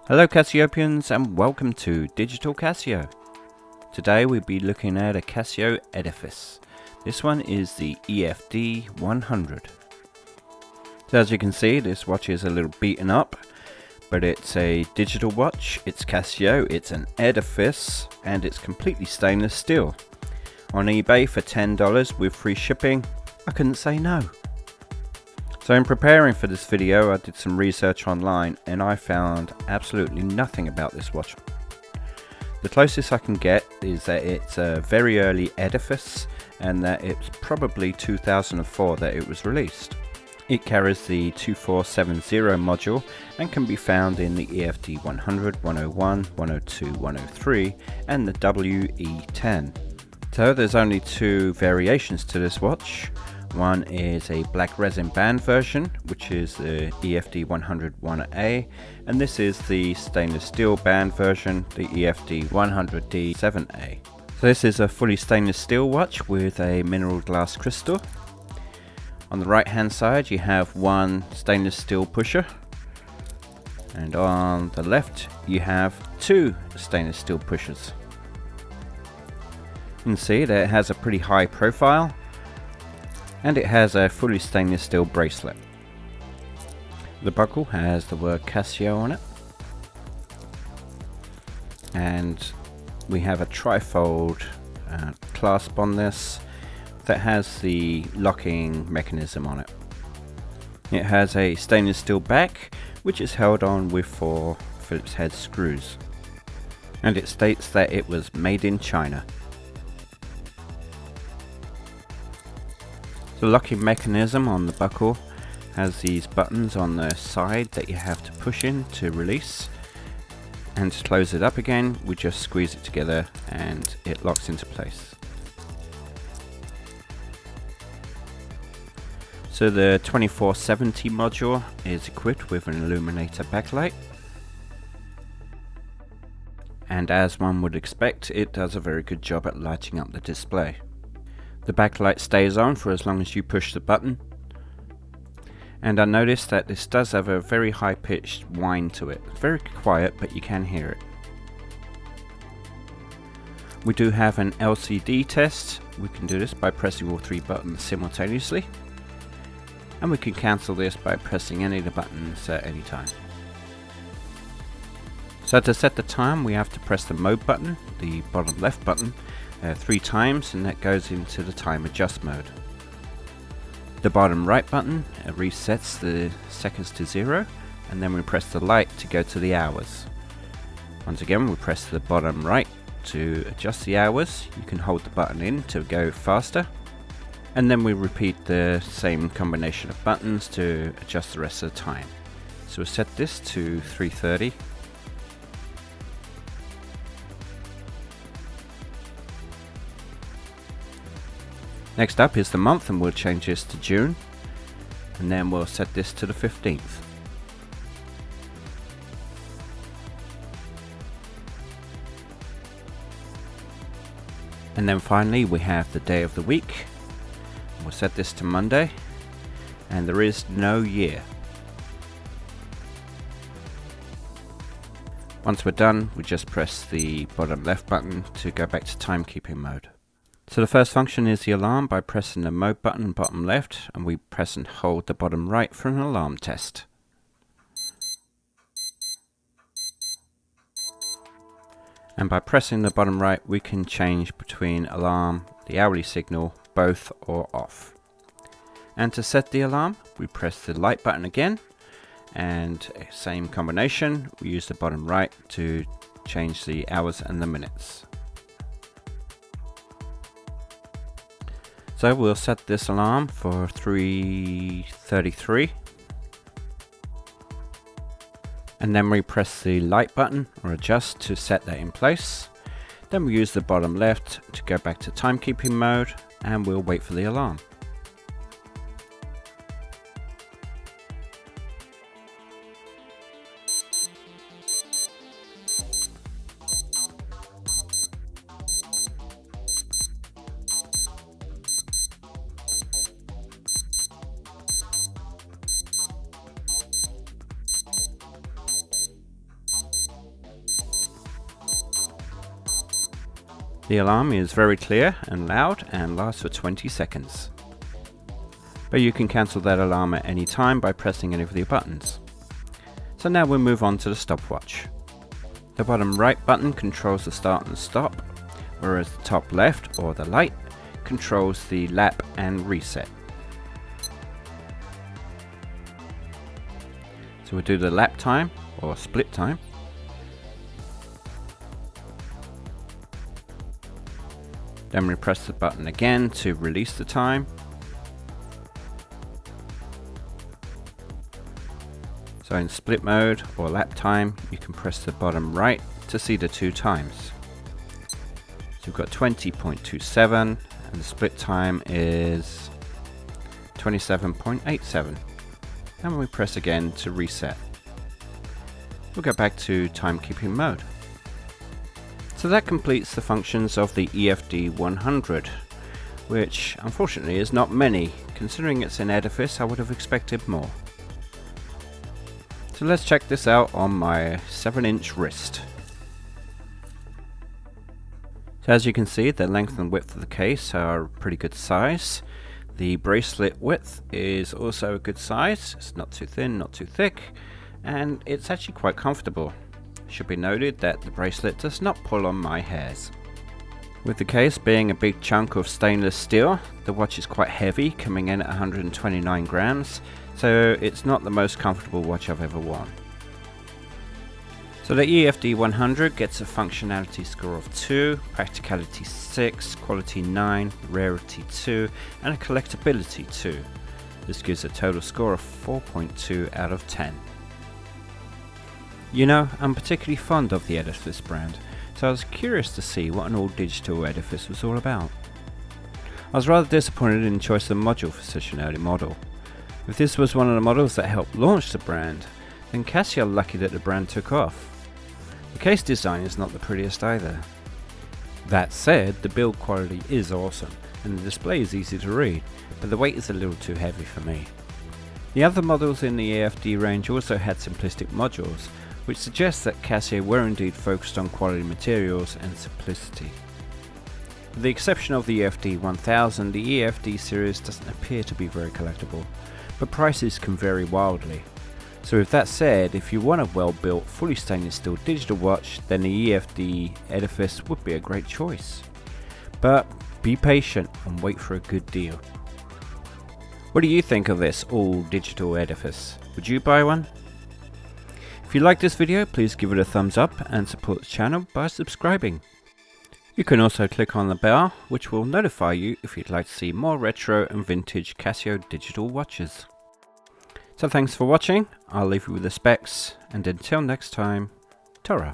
Hello Casiopians and welcome to Digital Casio. Today we'll be looking at a Casio Edifice. This one is the EFD-100. So as you can see, this watch is a little beaten up, but it's a digital watch, it's Casio, it's an Edifice, and it's completely stainless steel. On eBay for $10 with free shipping, I couldn't say no. So in preparing for this video, I did some research online and I found absolutely nothing about this watch. The closest I can get is that it's a very early Edifice and that it's probably 2004 that it was released. It carries the 2470 module and can be found in the EFD-100, 101, 102, 103 and the WE10. So there's only two variations to this watch. One is a black resin band version, which is the EFD-100 1A, and this is the stainless steel band version, the EFD-100D 7A. So this is a fully stainless steel watch with a mineral glass crystal. On the right hand side you have one stainless steel pusher, and on the left you have two stainless steel pushers. You can see that it has a pretty high profile, and it has a fully stainless steel bracelet. The buckle has the word Casio on it, and we have a trifold clasp on this that has the locking mechanism on it. It has a stainless steel back which is held on with 4 Phillips head screws, and it states that it was made in China. The locking mechanism on the buckle has these buttons on the side that you have to push in to release, and to close it up again we just squeeze it together and it locks into place. So the 2470 module is equipped with an illuminator backlight, and as one would expect, it does a very good job at lighting up the display. The backlight stays on for as long as you push the button, and I noticed that this does have a very high pitched whine to it. It's very quiet, but you can hear it. We do have an LCD test. We can do this by pressing all 3 buttons simultaneously, and we can cancel this by pressing any of the buttons at any time. So to set the time we have to press the mode button, the bottom left button, 3 times, and that goes into the time adjust mode. The bottom right button resets the seconds to 0, and then we press the light to go to the hours. Once again we press the bottom right to adjust the hours. You can hold the button in to go faster, and then we repeat the same combination of buttons to adjust the rest of the time. So we'll set this to 3:30. Next up is the month, and we'll change this to June, and then we'll set this to the 15th. And then finally we have the day of the week. We'll set this to Monday, and there is no year. Once we're done, we just press the bottom left button to go back to timekeeping mode. So the first function is the alarm by pressing the mode button bottom left, and we press and hold the bottom right for an alarm test. And by pressing the bottom right we can change between alarm, the hourly signal, both or off. And to set the alarm we press the light button again, and same combination, we use the bottom right to change the hours and the minutes. So we'll set this alarm for 3:33, and then we press the light button or adjust to set that in place. Then we use the bottom left to go back to timekeeping mode, and we'll wait for the alarm. The alarm is very clear and loud and lasts for 20 seconds. But you can cancel that alarm at any time by pressing any of the buttons. So now we'll move on to the stopwatch. The bottom right button controls the start and stop, whereas the top left, or the light, controls the lap and reset. So we'll do the lap time, or split time. Then we press the button again to release the time. So in split mode or lap time, you can press the bottom right to see the two times. So we've got 20.27 and the split time is 27.87. And we press again to reset. We'll go back to timekeeping mode. So that completes the functions of the EFD-100, which unfortunately is not many. Considering it's an Edifice, I would have expected more. So let's check this out on my 7-inch wrist. So as you can see, the length and width of the case are pretty good size. The bracelet width is also a good size. It's not too thin, not too thick, and it's actually quite comfortable. It should be noted that the bracelet does not pull on my hairs. With the case being a big chunk of stainless steel, the watch is quite heavy, coming in at 129 grams, so it's not the most comfortable watch I've ever worn. So the EFD-100 gets a functionality score of 2, practicality 6, quality 9, rarity 2, and a collectability 2. This gives a total score of 4.2 out of 10. You know, I'm particularly fond of the Edifice brand, so I was curious to see what an all-digital Edifice was all about. I was rather disappointed in the choice of module for such an early model. If this was one of the models that helped launch the brand, then Casio are lucky that the brand took off. The case design is not the prettiest either. That said, the build quality is awesome, and the display is easy to read, but the weight is a little too heavy for me. The other models in the EFD range also had simplistic modules, which suggests that Casio were indeed focused on quality materials and simplicity. With the exception of the EFD-100, the EFD series doesn't appear to be very collectible, but prices can vary wildly. So with that said, if you want a well-built, fully stainless steel digital watch, then the EFD Edifice would be a great choice. But be patient and wait for a good deal. What do you think of this all-digital Edifice? Would you buy one? If you like this video, please give it a thumbs up and support the channel by subscribing. You can also click on the bell, which will notify you if you'd like to see more retro and vintage Casio digital watches. So thanks for watching, I'll leave you with the specs, and until next time, ta-ra.